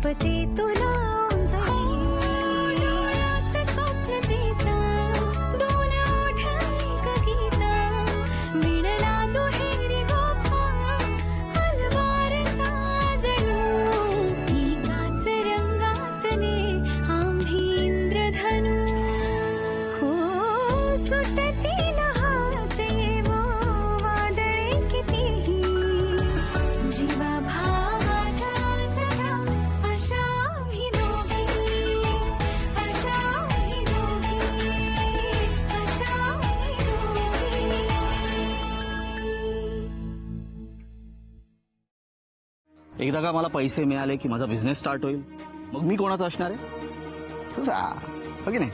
जपते तुला डोळ्यात स्वप्न तेचा दोन ओठ एक गीत विणला दुहेरी गोफा हलवार साजणू एकाच रंगातले आम्ही इंद्रधनू हो सुटती न हाते वो वादळे कितीही जीवा भावाच्या सखा अशा आम्ही दोघी अशा आम्ही दोघी अशा आम्ही दोघी. एकदा का मला पैसे मिळाले की माझा बिझनेस स्टार्ट होईल, मग मी कोणाचा असणार आहे? तुझा, हो की नाही?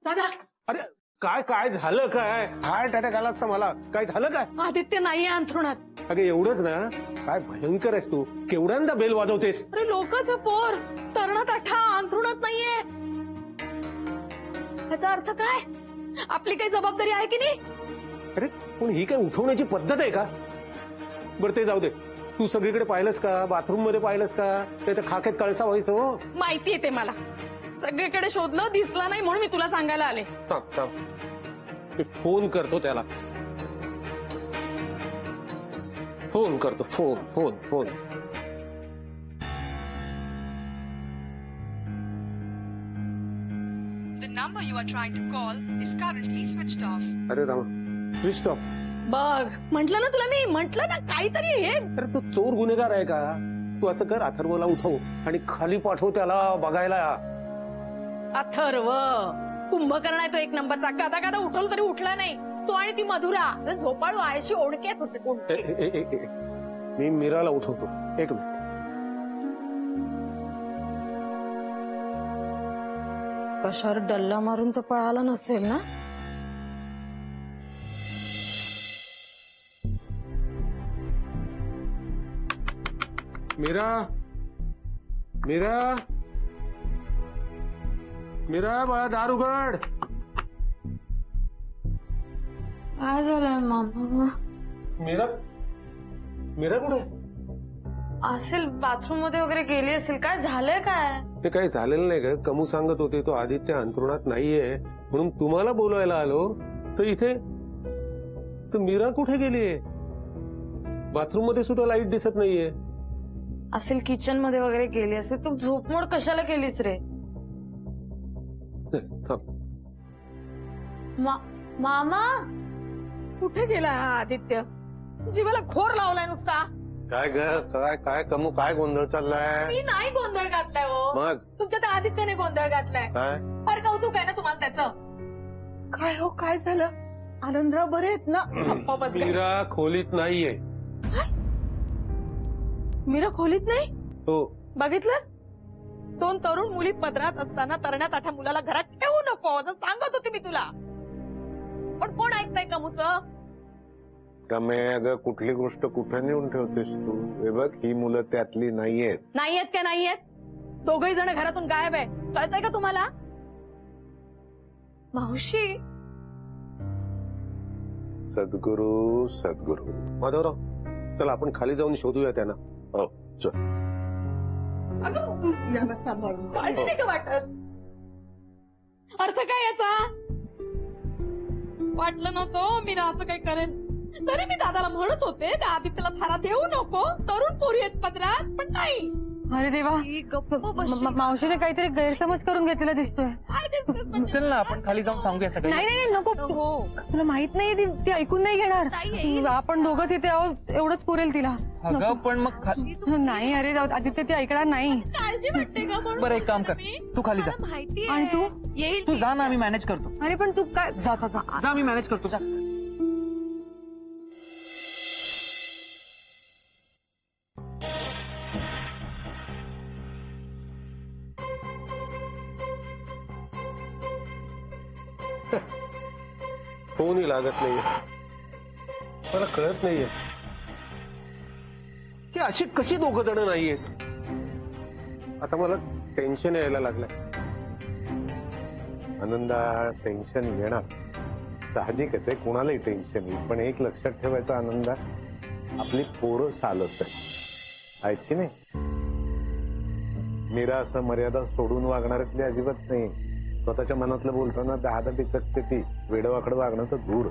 दादा, अरे काय काय झालं? काय हार्ट अटॅक आलास का? मला काय झालं? काय आदित्य नाहीये अंथरुणात. अगे एवढंच ना? काय भयंकर आहेस तू, केवढ्यांदा बेल वाजवतेस? अरे लोकांचं पोर तरुणात अठा अंथरुणात नाहीये. याचा अर्थ काय? आपली काही जबाबदारी आहे की नाही? अरे पण ही काय उठवण्याची पद्धत आहे का? बरं ते जाऊ दे, तू सगळीकडे पाहिलंस का? बाथरूम मध्ये पाहिलंस का? ते तर खाकेत कळसा व्हायचं. हो माहितीये ते मला, सगळीकडे शोधलं, दिसला नाही म्हणून मी तुला सांगायला आले. थांब थांब, मी फोन करतो त्याला. फोन करतो, phone phone phone. The number you are trying to call is currently switched off. अरे रामा, स्विच ऑफ. बघ, म्हंटल ना तुला, मी म्हंटल ना काहीतरी हे. अरे तू चोर गुन्हेगार आहे का? तू असं कर, अथर्वला उठव आणि खाली पाठव त्याला बघायला. अथर्व कुंभकर्ण आहे तो एक नंबरचा. कादा कादा उठवलं तरी उठला नाही तो. आणि ती मधुरा झोपाळू आळशी ओढके तुझे कोण. मी मीराला उठवतो, एक मिनिट. कशावर डल्ला मारून तो पळाला नसेल ना? मीरा, मीरा, मीरा, बाळा दार उघड. काय झालंय मामा? मीरा, मीरा कुठे? असेल बाथरूम मध्ये वगैरे गेली असेल. काय झालंय? काय ते काही झालेलं नाही का? कमू सांगत होते तो आदित्य अंथरुणात नाहीये म्हणून तुम्हाला बोलवायला आलो. तर इथे तर मीरा कुठे गेलीये? बाथरूम मध्ये सुद्धा लाईट दिसत नाहीये. असेल किचन मध्ये वगैरे गेली असेल. तू झोपमोड कशाला केलीस रे? थांब. मामा कुठे गेला हा आदित्य? जीवाला घोर लावलाय नुसता. काय ग? काय काय कमू, काय गोंधळ चाललाय? मी नाही गोंधळ घातलाय हो. मग तुमच्या त्या आदित्यने गोंधळ घातलाय. काय? फार कौतुक आहे ना तुम्हाला त्याचं. काय हो, काय झालं? आनंदराव बरे आहेत ना? गप्पा बस गं. मीरा खोलीत नाहीये. मीरा खोलीत नाही? हो. बघितलंस? दोन तरुण मुली पदरात असताना तरण्यात आठा मुलाला घरात ठेवू नको असं सांगत होते मी तुला. पण कोण ऐकतंय कमूचं? कमे अगं, कुठली गोष्ट कुठे नेऊन ठेवतेस तू? हे बघ, ही मुलं त्यातली नाहीयेत. नाहीयेत का नाहीयेत? दोघही जण घरातून गायब आहे. कळतंय का तुम्हाला? मावशी, सद्गुरू सद्गुरू. माधवराव, चला आपण खाली जाऊन शोधूया त्यांना. हो चल. काळजी का वाटत? अर्थ काय याचा? वाटलं नव्हतं मीरा असं काही करेल. तरी मी दादाला म्हणत होते त्या आदित्यला थारा देऊ नको, तरुण पोरी आहेत पदरात, पण नाही. अरे देवा, मावशीने काहीतरी गैरसमज करून घेतलेला दिसतोय. चल ना आपण खाली जाऊन सांगूया सगळं. नाही नाही नको, तुला माहित नाही ती ऐकून नाही घेणार. आपण दोघंच इथे आहोत, एवढंच पुरेल तिला. अगं पण मग नाही, अरे जाऊ, आदित्य ती ऐकणार नाही. काळजी वाटते का? म्हणून बरं एक काम कर, तू खाली जा. माहिती आणि तू येईल. तू जा ना, आम्ही मॅनेज करतो. अरे पण तू काय, जा जा जा जा, मी मॅनेज करतो. जा. फोनही लागत नाहीये. मला कळत नाहीये की अशी कशी दोघं जण नाहीयेत. आता मला टेन्शन यायला लागलंय. आनंदा, टेन्शन येणार साहजिकच आहे, कुणालाही टेन्शन येईल. पण एक लक्षात ठेवायचं आनंदा, आपली पोरं चालत आहेत की नाही. मीरा असं मर्यादा सोडून वागणाऱ्यातली अजिबात नाही. स्वतःच्या मनातलं बोलताना 10 टिचकते ती. वेडवाकडं वागणं तर दूर.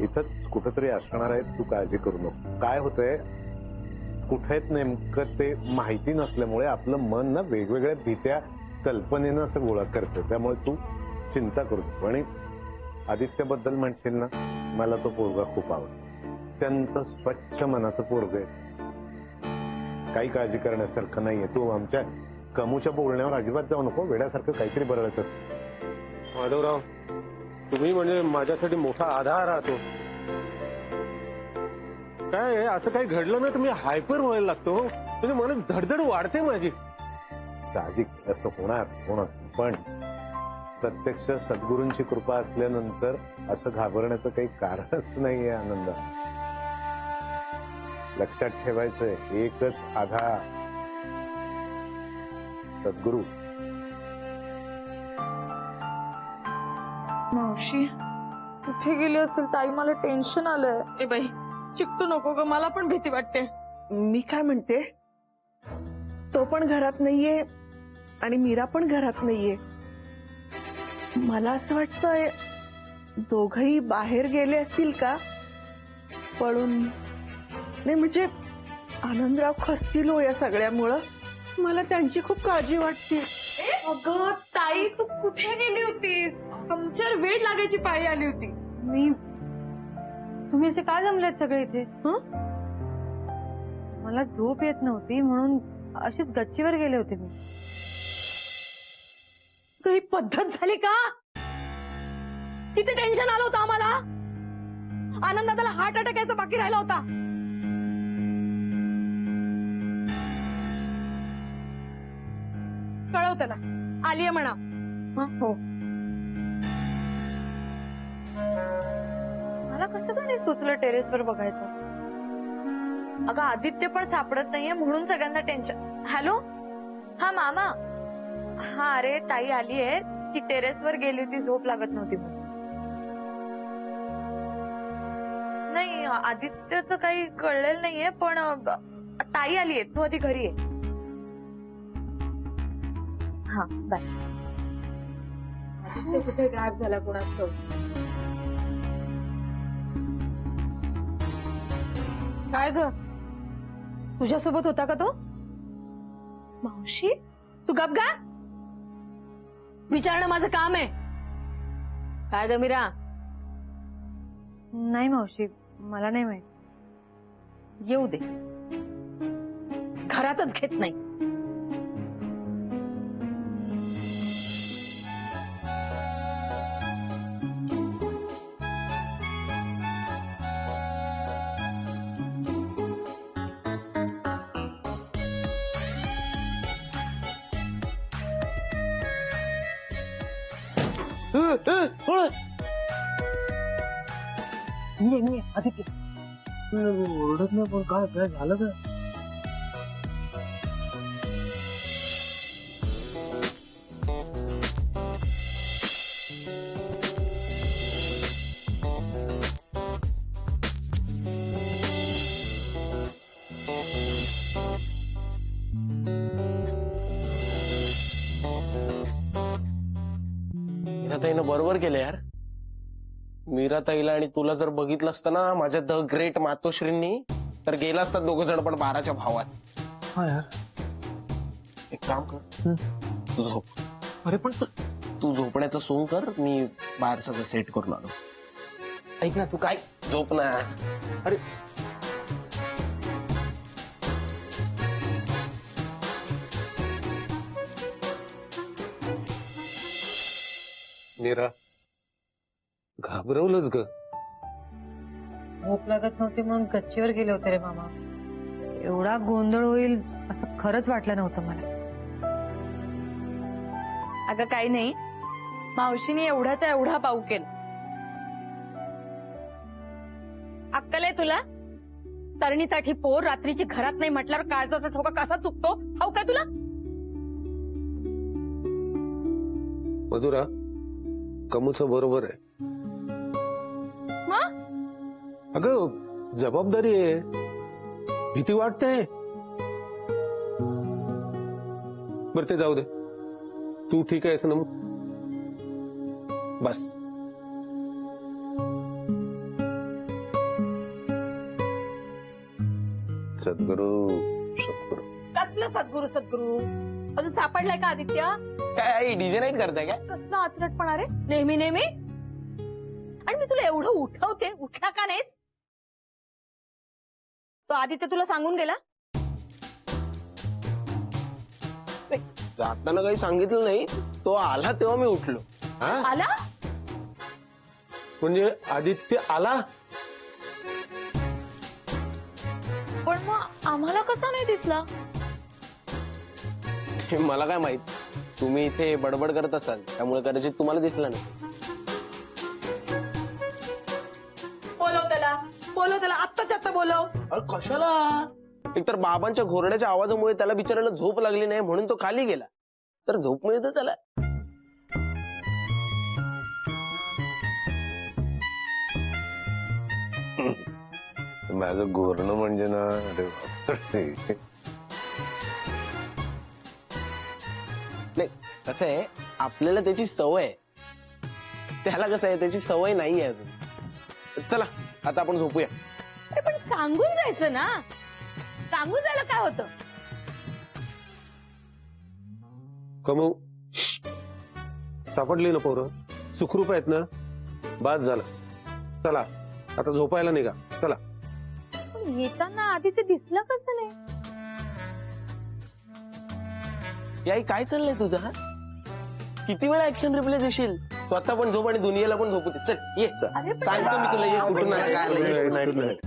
इथंच कुठंतरी असणार आहे. तू काळजी करू नको. काय होतंय, कुठे नेमकं ते माहिती नसल्यामुळे आपलं मन ना वेगवेगळ्या भीत्या कल्पनेनं असं गोळा करतं. त्यामुळे तू चिंता करू नको. आणि आदित्यबद्दल म्हणशील ना, मला तो पोरगा खूप आवडतो. अत्यंत स्वच्छ मनाचं पोरग आहे. काही काळजी करण्यासारखं नाहीये. तू आमच्या कमूच्या बोलण्यावर अजिबात जाऊ नको. वेड्यासारखं काहीतरी बरळत. माधवराव, तुम्ही म्हणजे माझ्यासाठी मोठा आधार राहतो. काय आहे, असं काही घडलं ना तर मी हायपर व्हायला लागतो. म्हणजे मला धडधड वाढते माझी. साहजिक असं होणार. पण प्रत्यक्ष सद्गुरूंची कृपा असल्यानंतर असं घाबरण्याचं काही कारणच नाहीये. आनंद, लक्षात ठेवायचंय एकच आधार, सद्गुरू. मावशी कुठे गेली असेल ताई? मला टेन्शन आलंय. ए बाई, चिकटू नको ग, मला पण भीती वाटते. मी काय म्हणते, तो पण घरात नाहीये आणि मीरा पण घरात नाहीये. मला असं वाटतंय दोघही बाहेर गेले असतील का पळून. नाही म्हणजे आनंदराव खसतील हो या सगळ्यामुळं. मला त्यांची खूप काळजी वाटते. अगं ताई, तू कुठे गेली होतीस? आमच्यावर वेळ लागायची पाळी आली होती. तुम्ही असे काय जमलेत सगळे इथे? मला झोप येत नव्हती म्हणून अशीच गच्चीवर गेले होते मी. काही पद्धत झाली का? किती टेन्शन आलं होतं आम्हाला. आनंदाला हार्ट अटॅक यायचा बाकी राहिला होता. कळव त्याला, आलीये म्हणा. हो. मला कसं काय नाही सुचलं टेरेसवर बघायचं. अगं आदित्य पण सापडत नाहीये म्हणून सगळ्यांना टेन्शन. हॅलो, हा मामा. हा अरे ताई आलीये, ती टेरेसवर गेली होती, झोप लागत नव्हती म्हणून. नाही आदित्यचं काही कळलेलं नाहीये, पण ताई आलीये. तू आधी घरी ये. हा बाय. आदित्य कुठे गायब झाला कोणाच ठाऊक. काय ग, तुझ्यासोबत होता का तो? मावशी तू गप गा. विचारणं माझं काम आहे. काय ग मीरा? नाही मावशी, मला नाही माहित. येऊ दे, घरातच घेत नाही. मी आदित्य ओरडत नाही, पण काय काय झालं का? मीराताईनं बरोबर केलं यार. मीराताईला आणि तुला जर बघितलं असतं ना माझ्या द ग्रेट मातोश्रींनी, तर गेला असतात दोघ जण पण 12च्या भावात. हा यार, एक काम कर, तू झोप. अरे पण तू झोपण्याचं सोंग कर, मी बाहेर सगळं सेट करून आलो. ऐक ना, तू काय झोप ना. अरे मीरा, घाबरवलंच ग. झोप लागत नव्हती म्हणून गच्चीवर गेले होते रे मामा. एवढा गोंधळ होईल असं खरंच वाटलं नव्हतं मला. अगं काही नाही, मावशीने एवढ्याचा एवढा पाऊ केला. अक्कल आहे तुला? तरणीताठी पोर रात्रीची घरात नाही म्हटल्यावर काळजाचा ठोका कसा चुकतो ठाऊक काय तुला? मधुरा, कमूचं बरोबर आहे. अगं जबाबदारी आहे, भीती वाटते. बरं ते जाऊ दे, तू ठीक आहेस ना? मग बस. सद्गुरू सद्गुरू कसलं सद्गुरू सद्गुरू? अजून सापडलाय का आदित्य? काय डीजे नाईट करताय काय? कसलं आचरटपणा रे नेहमी नेहमी. आणि मी तुला एवढं उठवते, उठला का नाहीस? तो आदित्य तुला सांगून गेला? जाताना काही सांगितलं नाही, तो आला तेव्हा मी उठलो. हा आला? म्हणजे आदित्य आला? पण मग आम्हाला कसा नाही दिसला? ते मला काय माहित, तुम्ही इथे बडबड करत असाल त्यामुळे कदाचित तुम्हाला दिसला नाही. बोलव त्याला आत्ताच्या आत्ता बोलव. अरे कशाला? एकतर बाबांच्या घोरड्याच्या आवाजामुळे त्याला बिचारायला झोप लागली नाही म्हणून तो खाली गेला, तर झोप मिळते त्याला. माझं घोरणं म्हणजे ना, अरे बापरे. नाही कसं आहे, आपल्याला त्याची सवय आहे, त्याला कसं आहे त्याची सवय नाही आहे अजून. चला आता आपण झोपूया. अरे पण सांगून जायचं ना, सांगून जायला काय होतं? कमू, सापडली ना पोरं, सुखरूप आहेत ना? बास झालं. चला आता झोपायला निघा. चला. पण येताना आधी ते दिसलं कसं नाही? याई काय चाललंय तुझं? हा किती वेळा ऍक्शन रिप्ले देशील? तू आता पण झोप आणि दुनियेला पण झोपू दे. चल ये, सांगतो मी तुला, ये कुठून आला काय आलं, ये. Night night.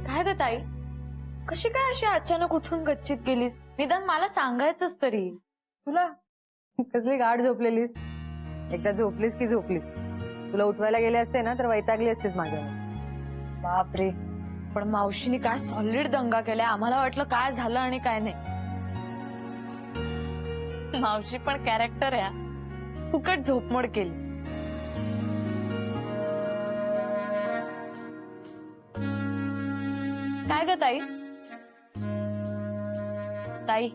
काय ग ताई, कशी काय अशी अचानक उठून गच्चीत गेलीस? निदान मला सांगायचंच तरी. तुला कसली गाढ झोपलेलीस? एकदा झोपलीस की झोपलीस. तुला उठवायला गेले असते ना तर वैतागली असतेस माझ्या. बापरे, पण मावशीने काय सॉलिड दंगा केलाय. आम्हाला वाटलं काय झालं आणि काय नाही. मावशी पण कॅरेक्टर आहे, फुकट झोपमोड केली. काय ग ताई? ताई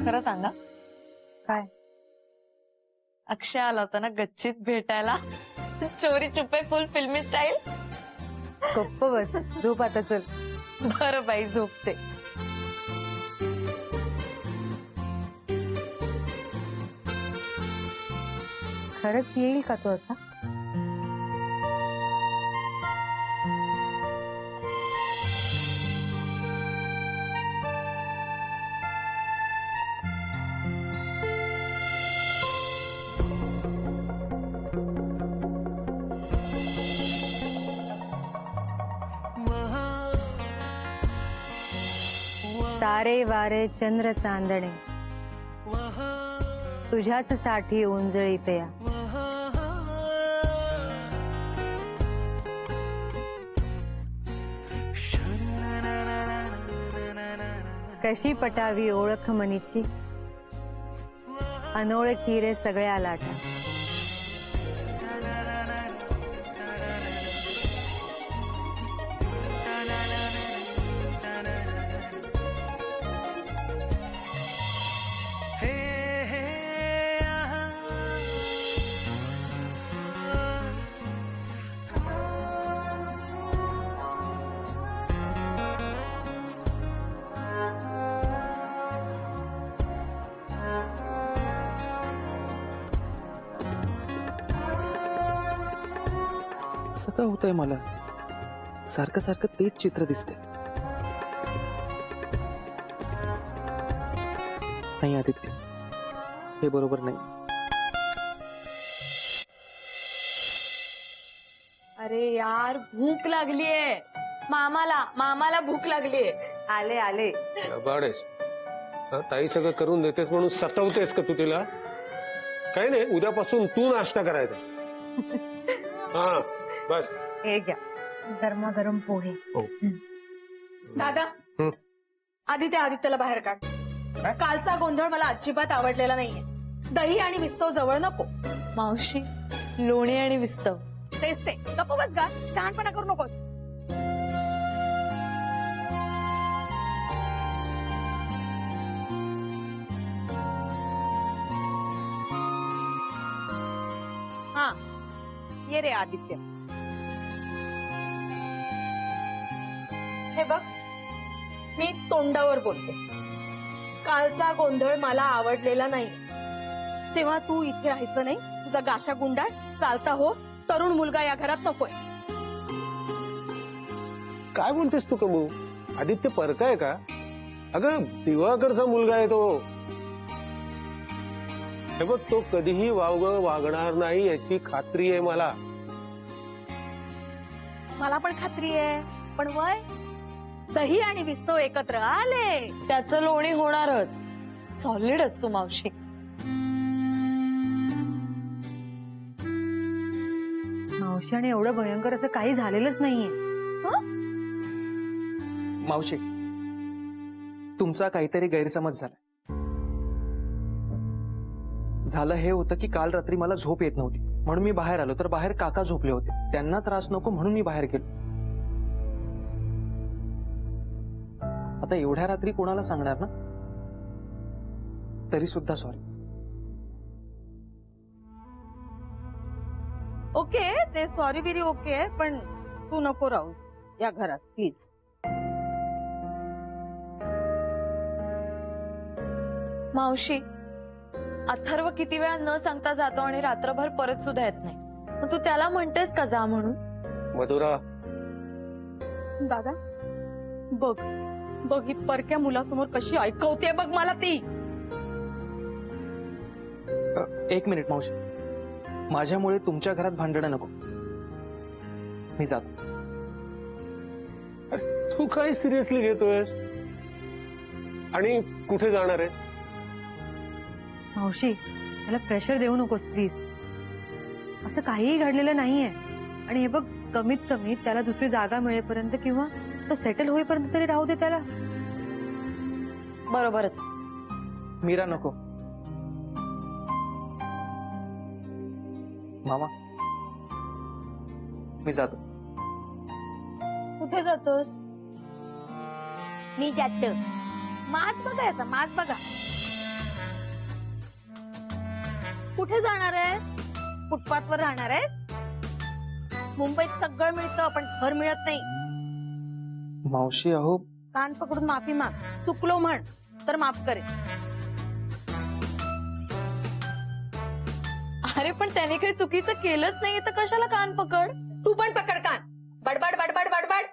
खरं सांगा, काय? अक्षय आला होता ना गच्चीत भेटायला, चोरी चुपे फुल फिल्मी स्टाईल. गप्प बस, झोप आता. चल. बरं बाई, झोपते. खरंच येईल का तो असा? तारे वारे चंद्र चांदणे तुझ्याच साठी उंजळीत या. कशी पटावी ओळख मनीची, अनोळखी रे सगळ्या लाटा. असं का होतंय मला? सारखं सारखं तेच चित्र दिसते. नाही आदित्य, हे बरोबर नाही. अरे यार भूक लागलीये मामाला भूक लागलीये. आले आले. बाडेस ताई सगळं करून देतेस म्हणून सतवतेस का तू तिला? काही नाही, उद्यापासून तू नाश्ता करायचा. हा बस. हे घ्या गरमागरम पोहे. दादा हं. आदित्याला बाहेर काढ. कालचा गोंधळ मला अजिबात आवडलेला नाहीये. दही आणि विस्तव जवळ नको. मावशी लोणी आणि विस्तव. तेच ते. गप्प बस गा, शहाणपणा करू नकोस. हा ये रे आदित्य. हे बघ, मी तोंडावर बोलते. कालचा गोंधळ मला आवडलेला नाही. तेव्हा तू इथे राहायचं नाही. तुझा गाशा गुंडाळ चालता हो. तरुण मुलगा या घरात नकोय. काय बोलतेस तू कमू? आदित्य परका आहे का? अगं दिवाकरचा मुलगा आहे तो. हे बघ, तो कधीही वावगं वागणार नाही याची खात्री आहे मला. मला पण खात्री आहे. पण वय दही आणि विस्तव एकत्र आले. त्याचं लोणी होणारच. सॉलिड असतो मावशी. मावशी आणि एवढं भयंकर असं काही झालेलंच नाहीये. मावशी, तुमचा काहीतरी गैरसमज झाला. झालं हे होतं की काल रात्री मला झोप येत नव्हती म्हणून मी बाहेर आलो, तर बाहेर काका झोपले होते. त्यांना त्रास नको म्हणून मी बाहेर गेलो. आता एवढ्या रात्री कोणाला सांगणार ना? तरी सुद्धा सॉरी. ओके, ते सॉरी बिरी ओके, पण तू नको राहूस या घरात प्लीज. मावशी अथर्व किती वेळा न सांगता जातो आणि रात्रभर परत सुद्धा येत नाही. मग तू त्याला म्हणतेस का जा म्हणून? मधुरा, दादा बघ बघ, ही परक्या मुलासमोर कशी ऐकवते बघ मला ती. एक मिनिट मावशी, माझ्यामुळे तुमच्या घरात भांडणं नको. मी जातो. तू काय सिरियसली घेतोय आणि कुठे जाणार आहे? मावशी त्याला प्रेशर देऊ नकोस प्लीज. असं काहीही घडलेलं नाहीये. आणि हे बघ, कमीत कमी त्याला दुसरी जागा मिळेपर्यंत किंवा तो सेटल होईपर्यंत तरी राहू दे त्याला. बरोबरच. मीरा नको. मामा, मी जातो. कुठे जातोस? मी जातो. मास बघायचा, मास बघा. कुठे जाणार आहेस? फुटपाथवर राहणार आहेस? मुंबईत सगळं मिळतं पण घर मिळत नाही. मावशी अहो, कान पकडून माफी माग. चुकलो म्हण तर माफ करेन. अरे पण त्याने काही चुकीचं केलंच नाही तर कशाला कान पकड? तू पण पकड कान. बडबड बडबड बडबड.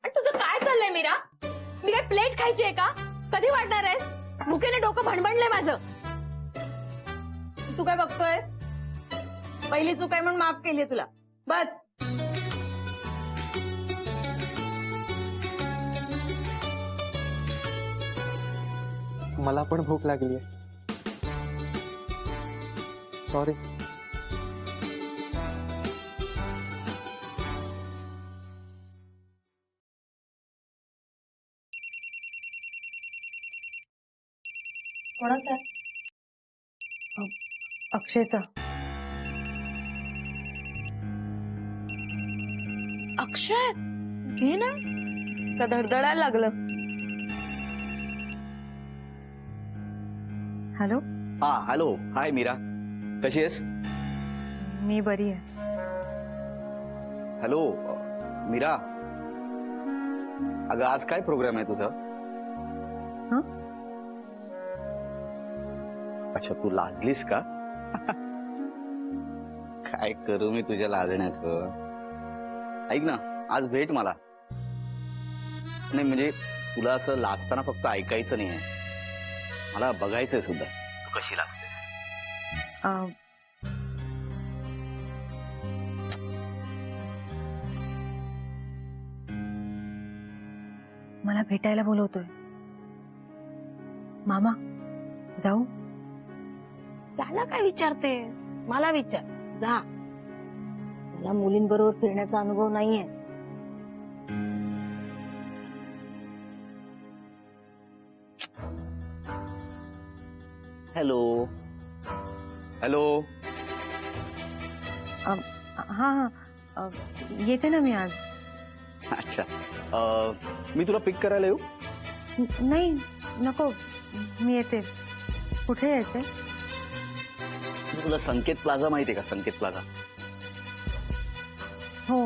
आणि तुझं काय चाललंय मीरा? मी काय प्लेट खायची आहे का? कधी वाढणार आहेस? भुकेने डोकं भणभणलंय माझं. तू काय बघतोयस? पहिली चूक आहे म्हणून माफ केली तुला. बस. मला पण भूक लागली आहे. सॉरी. कोणाचा? अक्षयचा. अक्षय घे ना. का धडधडायला लागलं? हॅलो. हा हॅलो. हाय मीरा, कशी आहेस? मी बरी आहे. हॅलो मीरा, अगं आज काय प्रोग्राम आहे तुझा? अच्छा, तू लाजलीस का? काय करू मी तुझ्या लाजण्याचं? ऐक ना, आज भेट मला. नाही म्हणजे तुला असं लाजताना फक्त ऐकायचं नाहीये, मला बघायचंय सुद्धा तू कशी लाजतेस. अं, मला भेटायला बोलवतोय. मामा जाऊ? त्याला काय विचारते, मला विचार. जा, मला मुलींबरोबर फिरण्याचा अनुभव नाहीये. Hello hello. हा हा येते ना मी आज. अच्छा मी तुला पिक करायला येऊ? नाही नको, मी येते. कुठे यायचंय? तुला संकेत प्लाझा माहितीये का? संकेत प्लाझा. हो